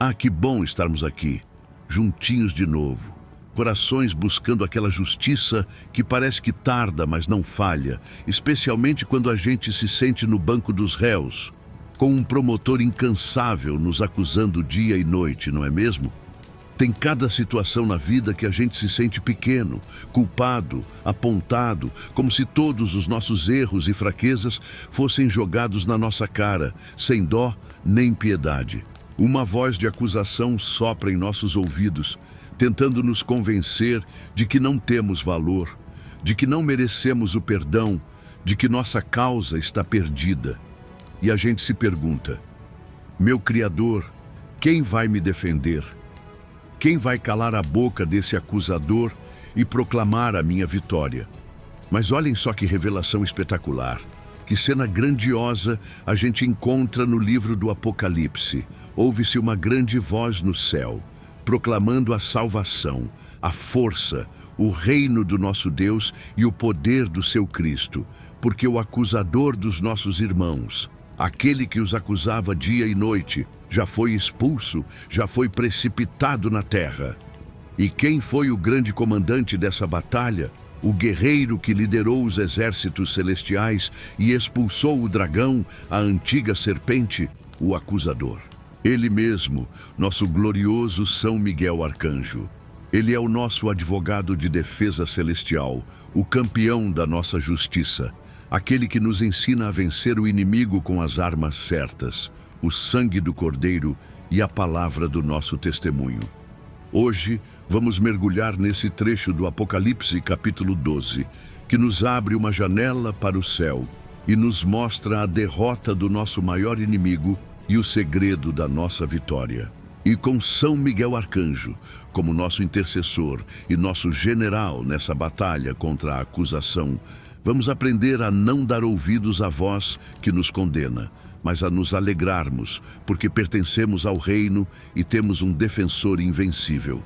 Ah, que bom estarmos aqui, juntinhos de novo. Corações buscando aquela justiça que parece que tarda, mas não falha, especialmente quando a gente se sente no banco dos réus, com um promotor incansável nos acusando dia e noite, não é mesmo? Tem cada situação na vida que a gente se sente pequeno, culpado, apontado, como se todos os nossos erros e fraquezas fossem jogados na nossa cara, sem dó nem piedade. Uma voz de acusação sopra em nossos ouvidos, tentando nos convencer de que não temos valor, de que não merecemos o perdão, de que nossa causa está perdida. E a gente se pergunta: meu Criador, quem vai me defender? Quem vai calar a boca desse acusador e proclamar a minha vitória? Mas olhem só que revelação espetacular. Que cena grandiosa a gente encontra no livro do Apocalipse. Ouve-se uma grande voz no céu, proclamando a salvação, a força, o reino do nosso Deus e o poder do seu Cristo, porque o acusador dos nossos irmãos, aquele que os acusava dia e noite, já foi expulso, já foi precipitado na terra. E quem foi o grande comandante dessa batalha? O guerreiro que liderou os exércitos celestiais e expulsou o dragão, a antiga serpente, o acusador. Ele mesmo, nosso glorioso São Miguel Arcanjo. Ele é o nosso advogado de defesa celestial, o campeão da nossa justiça, aquele que nos ensina a vencer o inimigo com as armas certas, o sangue do Cordeiro e a palavra do nosso testemunho. Hoje, vamos mergulhar nesse trecho do Apocalipse, capítulo 12, que nos abre uma janela para o céu e nos mostra a derrota do nosso maior inimigo e o segredo da nossa vitória. E com São Miguel Arcanjo como nosso intercessor e nosso general nessa batalha contra a acusação, vamos aprender a não dar ouvidos à voz que nos condena, mas a nos alegrarmos, porque pertencemos ao reino e temos um defensor invencível.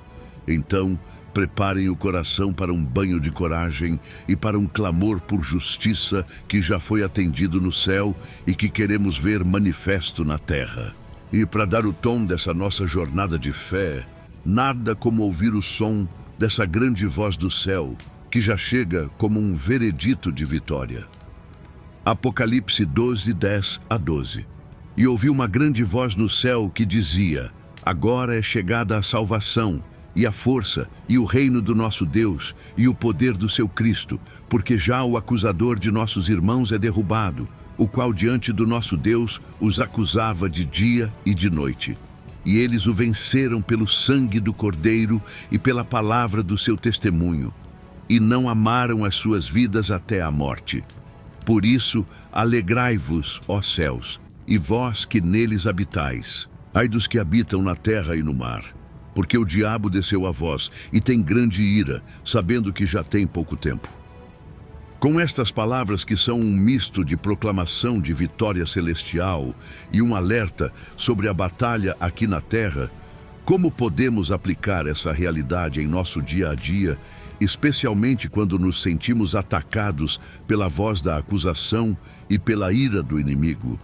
Então, preparem o coração para um banho de coragem e para um clamor por justiça que já foi atendido no céu e que queremos ver manifesto na terra. E para dar o tom dessa nossa jornada de fé, nada como ouvir o som dessa grande voz do céu, que já chega como um veredito de vitória. Apocalipse 12, 10 a 12. E ouvi uma grande voz no céu que dizia: agora é chegada a salvação, e a força, e o reino do nosso Deus, e o poder do seu Cristo, porque já o acusador de nossos irmãos é derrubado, o qual diante do nosso Deus os acusava de dia e de noite. E eles o venceram pelo sangue do Cordeiro e pela palavra do seu testemunho, e não amaram as suas vidas até a morte. Por isso, alegrai-vos, ó céus, e vós que neles habitais. Ai dos que habitam na terra e no mar, porque o diabo desceu a vós e tem grande ira, sabendo que já tem pouco tempo. Com estas palavras, que são um misto de proclamação de vitória celestial e um alerta sobre a batalha aqui na terra, como podemos aplicar essa realidade em nosso dia a dia, especialmente quando nos sentimos atacados pela voz da acusação e pela ira do inimigo?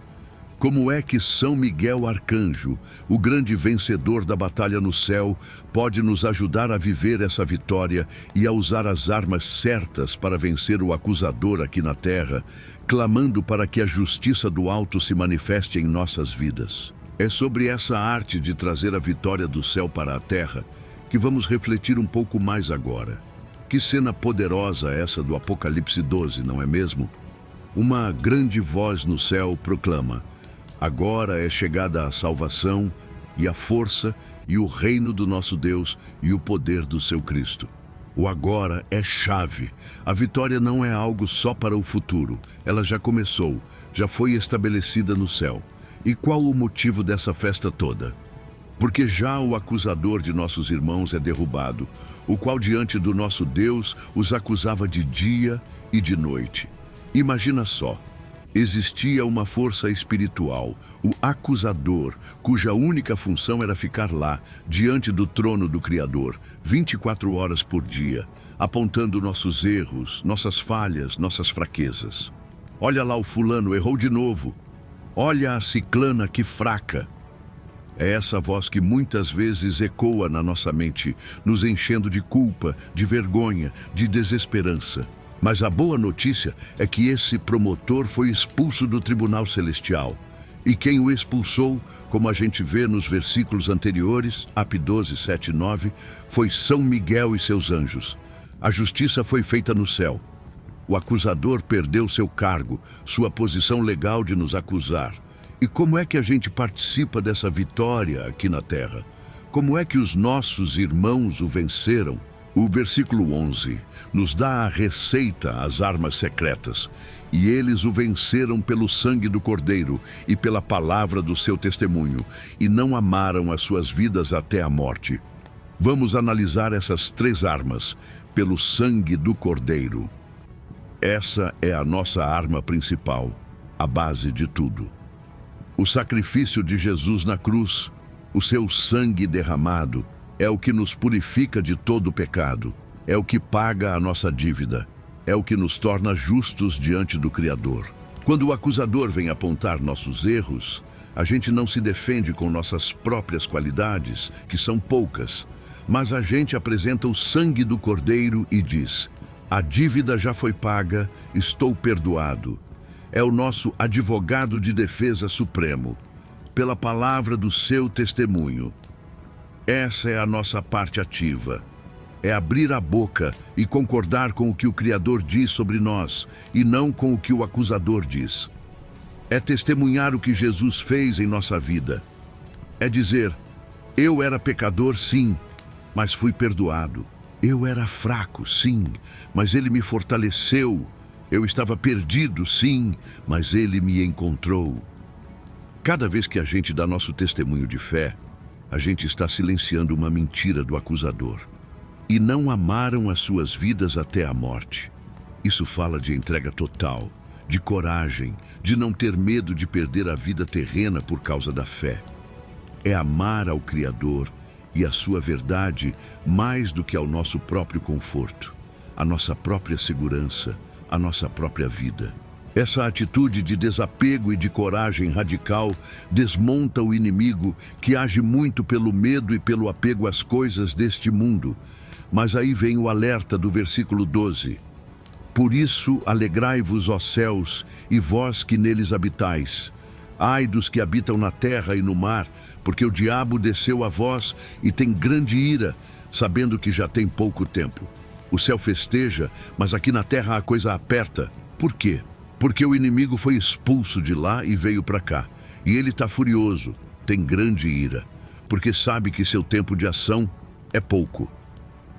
Como é que São Miguel Arcanjo, o grande vencedor da batalha no céu, pode nos ajudar a viver essa vitória e a usar as armas certas para vencer o acusador aqui na terra, clamando para que a justiça do alto se manifeste em nossas vidas? É sobre essa arte de trazer a vitória do céu para a terra que vamos refletir um pouco mais agora. Que cena poderosa essa do Apocalipse 12, não é mesmo? Uma grande voz no céu proclama: agora é chegada a salvação e a força e o reino do nosso Deus e o poder do seu Cristo. O agora é chave. A vitória não é algo só para o futuro. Ela já começou, já foi estabelecida no céu. E qual o motivo dessa festa toda? Porque já o acusador de nossos irmãos é derrubado, o qual diante do nosso Deus os acusava de dia e de noite. Imagina só. Existia uma força espiritual, o acusador, cuja única função era ficar lá, diante do trono do Criador, 24 horas por dia, apontando nossos erros, nossas falhas, nossas fraquezas. Olha lá, o fulano errou de novo. Olha a ciclana, que fraca. É essa voz que muitas vezes ecoa na nossa mente, nos enchendo de culpa, de vergonha, de desesperança. Mas a boa notícia é que esse promotor foi expulso do tribunal celestial. E quem o expulsou, como a gente vê nos versículos anteriores, Ap 12, 7 e 9, foi São Miguel e seus anjos. A justiça foi feita no céu. O acusador perdeu seu cargo, sua posição legal de nos acusar. E como é que a gente participa dessa vitória aqui na terra? Como é que os nossos irmãos o venceram? O versículo 11 nos dá a receita às armas secretas. E eles o venceram pelo sangue do Cordeiro e pela palavra do seu testemunho, e não amaram as suas vidas até a morte. Vamos analisar essas 3 armas pelo sangue do Cordeiro. Essa é a nossa arma principal, a base de tudo. O sacrifício de Jesus na cruz, o seu sangue derramado, é o que nos purifica de todo o pecado, é o que paga a nossa dívida, é o que nos torna justos diante do Criador. Quando o acusador vem apontar nossos erros, a gente não se defende com nossas próprias qualidades, que são poucas, mas a gente apresenta o sangue do Cordeiro e diz: a dívida já foi paga, estou perdoado. É o nosso advogado de defesa supremo, pela palavra do seu testemunho. Essa é a nossa parte ativa. É abrir a boca e concordar com o que o Criador diz sobre nós, e não com o que o acusador diz. É testemunhar o que Jesus fez em nossa vida. É dizer: eu era pecador, sim, mas fui perdoado. Eu era fraco, sim, mas Ele me fortaleceu. Eu estava perdido, sim, mas Ele me encontrou. Cada vez que a gente dá nosso testemunho de fé, a gente está silenciando uma mentira do acusador. E não amaram as suas vidas até a morte. Isso fala de entrega total, de coragem, de não ter medo de perder a vida terrena por causa da fé. É amar ao Criador e a sua verdade mais do que ao nosso próprio conforto, a nossa própria segurança, a nossa própria vida. Essa atitude de desapego e de coragem radical desmonta o inimigo que age muito pelo medo e pelo apego às coisas deste mundo. Mas aí vem o alerta do versículo 12. Por isso alegrai-vos, ó céus, e vós que neles habitais. Ai dos que habitam na terra e no mar, porque o diabo desceu a vós e tem grande ira, sabendo que já tem pouco tempo. O céu festeja, mas aqui na terra a coisa aperta. Por quê? Porque o inimigo foi expulso de lá e veio para cá. E ele está furioso, tem grande ira, porque sabe que seu tempo de ação é pouco.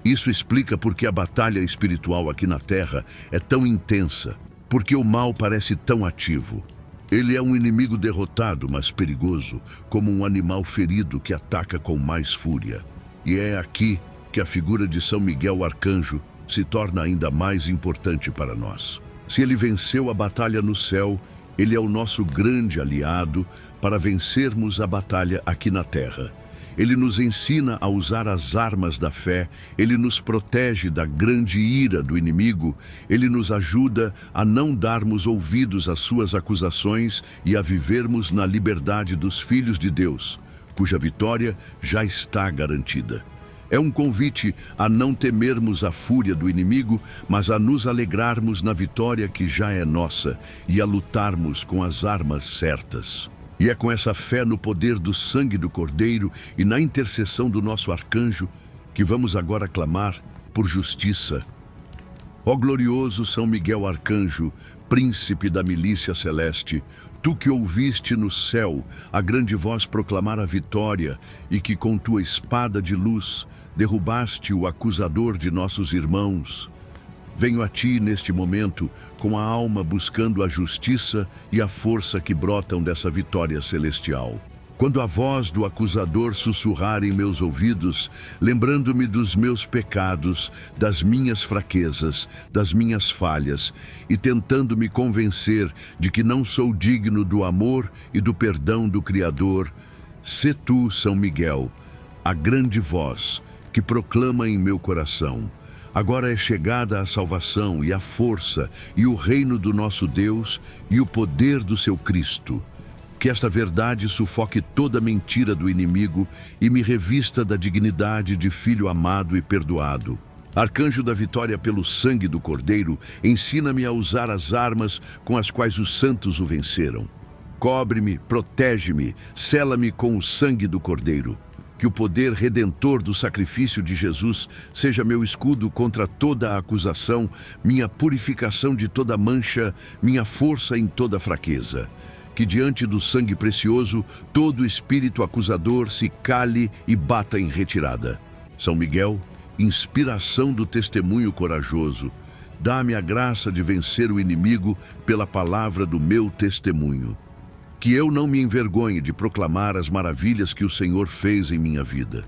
Isso explica por que a batalha espiritual aqui na terra é tão intensa, porque o mal parece tão ativo. Ele é um inimigo derrotado, mas perigoso, como um animal ferido que ataca com mais fúria. E é aqui que a figura de São Miguel Arcanjo se torna ainda mais importante para nós. Se ele venceu a batalha no céu, ele é o nosso grande aliado para vencermos a batalha aqui na terra. Ele nos ensina a usar as armas da fé, ele nos protege da grande ira do inimigo, ele nos ajuda a não darmos ouvidos às suas acusações e a vivermos na liberdade dos filhos de Deus, cuja vitória já está garantida. É um convite a não temermos a fúria do inimigo, mas a nos alegrarmos na vitória que já é nossa e a lutarmos com as armas certas. E é com essa fé no poder do sangue do Cordeiro e na intercessão do nosso arcanjo que vamos agora clamar por justiça. Ó glorioso São Miguel Arcanjo, príncipe da milícia celeste, tu que ouviste no céu a grande voz proclamar a vitória e que com tua espada de luz derrubaste o acusador de nossos irmãos, venho a ti neste momento com a alma buscando a justiça e a força que brotam dessa vitória celestial. Quando a voz do acusador sussurrar em meus ouvidos, lembrando-me dos meus pecados, das minhas fraquezas, das minhas falhas, e tentando me convencer de que não sou digno do amor e do perdão do Criador, sê tu, São Miguel, a grande voz que proclama em meu coração: agora é chegada a salvação e a força e o reino do nosso Deus e o poder do seu Cristo. Que esta verdade sufoque toda mentira do inimigo e me revista da dignidade de filho amado e perdoado. Arcanjo da vitória pelo sangue do Cordeiro, ensina-me a usar as armas com as quais os santos o venceram. Cobre-me, protege-me, sela-me com o sangue do Cordeiro. Que o poder redentor do sacrifício de Jesus seja meu escudo contra toda a acusação, minha purificação de toda mancha, minha força em toda fraqueza. Que diante do sangue precioso, todo espírito acusador se cale e bata em retirada. São Miguel, inspiração do testemunho corajoso, dá-me a graça de vencer o inimigo pela palavra do meu testemunho. Que eu não me envergonhe de proclamar as maravilhas que o Senhor fez em minha vida.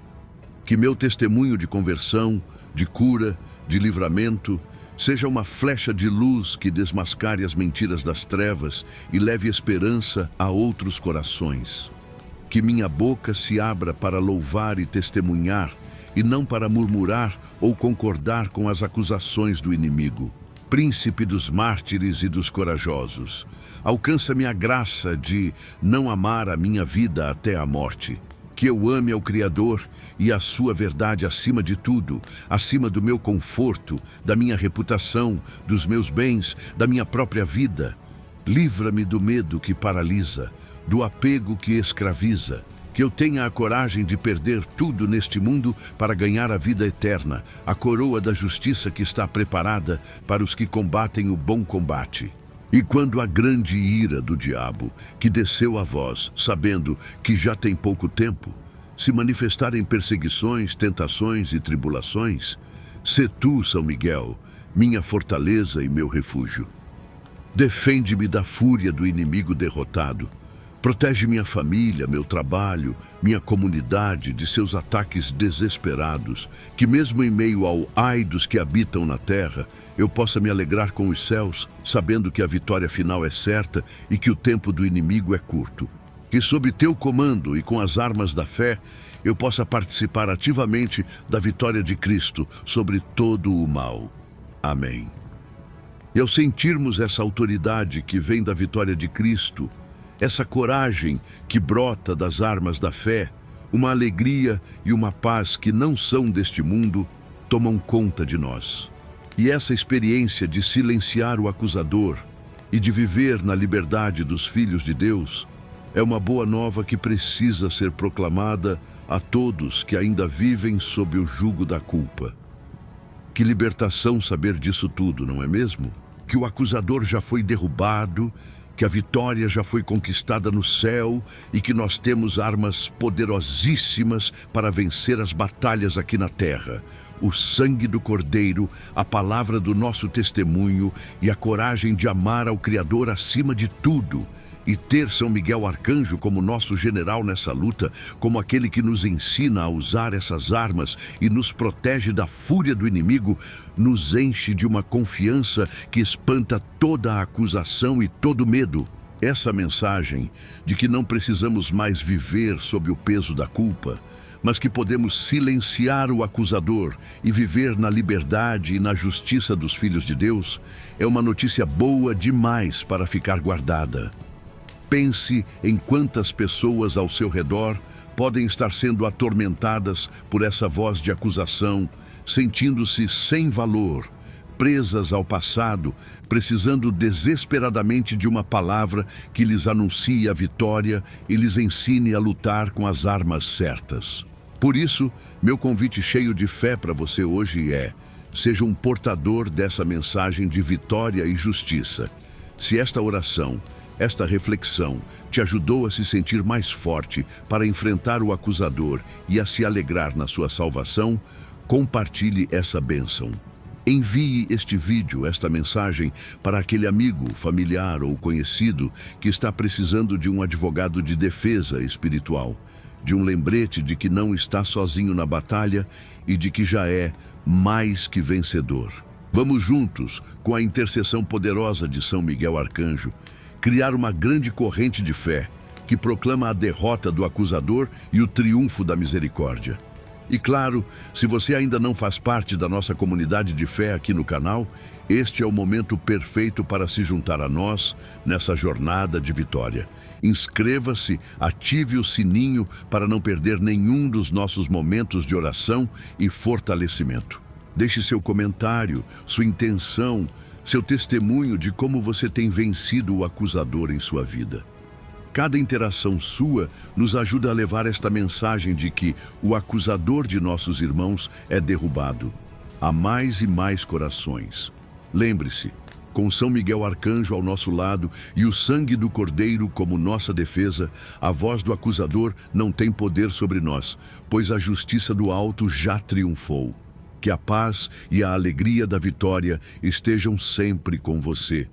Que meu testemunho de conversão, de cura, de livramento, seja uma flecha de luz que desmascare as mentiras das trevas e leve esperança a outros corações. Que minha boca se abra para louvar e testemunhar, e não para murmurar ou concordar com as acusações do inimigo. Príncipe dos mártires e dos corajosos, alcança-me a graça de não amar a minha vida até a morte. Que eu ame ao Criador e a sua verdade acima de tudo, acima do meu conforto, da minha reputação, dos meus bens, da minha própria vida. Livra-me do medo que paralisa, do apego que escraviza. Que eu tenha a coragem de perder tudo neste mundo para ganhar a vida eterna, a coroa da justiça que está preparada para os que combatem o bom combate. E quando a grande ira do diabo, que desceu a vós, sabendo que já tem pouco tempo, se manifestar em perseguições, tentações e tribulações, sê tu, São Miguel, minha fortaleza e meu refúgio. Defende-me da fúria do inimigo derrotado. Protege minha família, meu trabalho, minha comunidade de seus ataques desesperados, que mesmo em meio ao ai dos que habitam na terra, eu possa me alegrar com os céus, sabendo que a vitória final é certa e que o tempo do inimigo é curto. Que sob teu comando e com as armas da fé, eu possa participar ativamente da vitória de Cristo sobre todo o mal. Amém. E ao sentirmos essa autoridade que vem da vitória de Cristo, essa coragem que brota das armas da fé, uma alegria e uma paz que não são deste mundo, tomam conta de nós. E essa experiência de silenciar o acusador e de viver na liberdade dos filhos de Deus é uma boa nova que precisa ser proclamada a todos que ainda vivem sob o jugo da culpa. Que libertação saber disso tudo, não é mesmo? Que o acusador já foi derrubado, que a vitória já foi conquistada no céu e que nós temos armas poderosíssimas para vencer as batalhas aqui na terra. O sangue do Cordeiro, a palavra do nosso testemunho e a coragem de amar ao Criador acima de tudo. E ter São Miguel Arcanjo como nosso general nessa luta, como aquele que nos ensina a usar essas armas e nos protege da fúria do inimigo, nos enche de uma confiança que espanta toda a acusação e todo medo. Essa mensagem de que não precisamos mais viver sob o peso da culpa, mas que podemos silenciar o acusador e viver na liberdade e na justiça dos filhos de Deus, é uma notícia boa demais para ficar guardada. Pense em quantas pessoas ao seu redor podem estar sendo atormentadas por essa voz de acusação, sentindo-se sem valor, presas ao passado, precisando desesperadamente de uma palavra que lhes anuncie a vitória e lhes ensine a lutar com as armas certas. Por isso, meu convite cheio de fé para você hoje é: seja um portador dessa mensagem de vitória e justiça. Se esta oração, esta reflexão te ajudou a se sentir mais forte para enfrentar o acusador e a se alegrar na sua salvação, compartilhe essa bênção. Envie este vídeo, esta mensagem, para aquele amigo, familiar ou conhecido que está precisando de um advogado de defesa espiritual, de um lembrete de que não está sozinho na batalha e de que já é mais que vencedor. Vamos juntos, com a intercessão poderosa de São Miguel Arcanjo, criar uma grande corrente de fé que proclama a derrota do acusador e o triunfo da misericórdia. E claro, se você ainda não faz parte da nossa comunidade de fé aqui no canal, este é o momento perfeito para se juntar a nós nessa jornada de vitória. Inscreva-se, ative o sininho para não perder nenhum dos nossos momentos de oração e fortalecimento. Deixe seu comentário, sua intenção, seu testemunho de como você tem vencido o acusador em sua vida. Cada interação sua nos ajuda a levar esta mensagem de que o acusador de nossos irmãos é derrubado. Há mais e mais corações. Lembre-se, com São Miguel Arcanjo ao nosso lado e o sangue do Cordeiro como nossa defesa, a voz do acusador não tem poder sobre nós, pois a justiça do alto já triunfou. Que a paz e a alegria da vitória estejam sempre com você.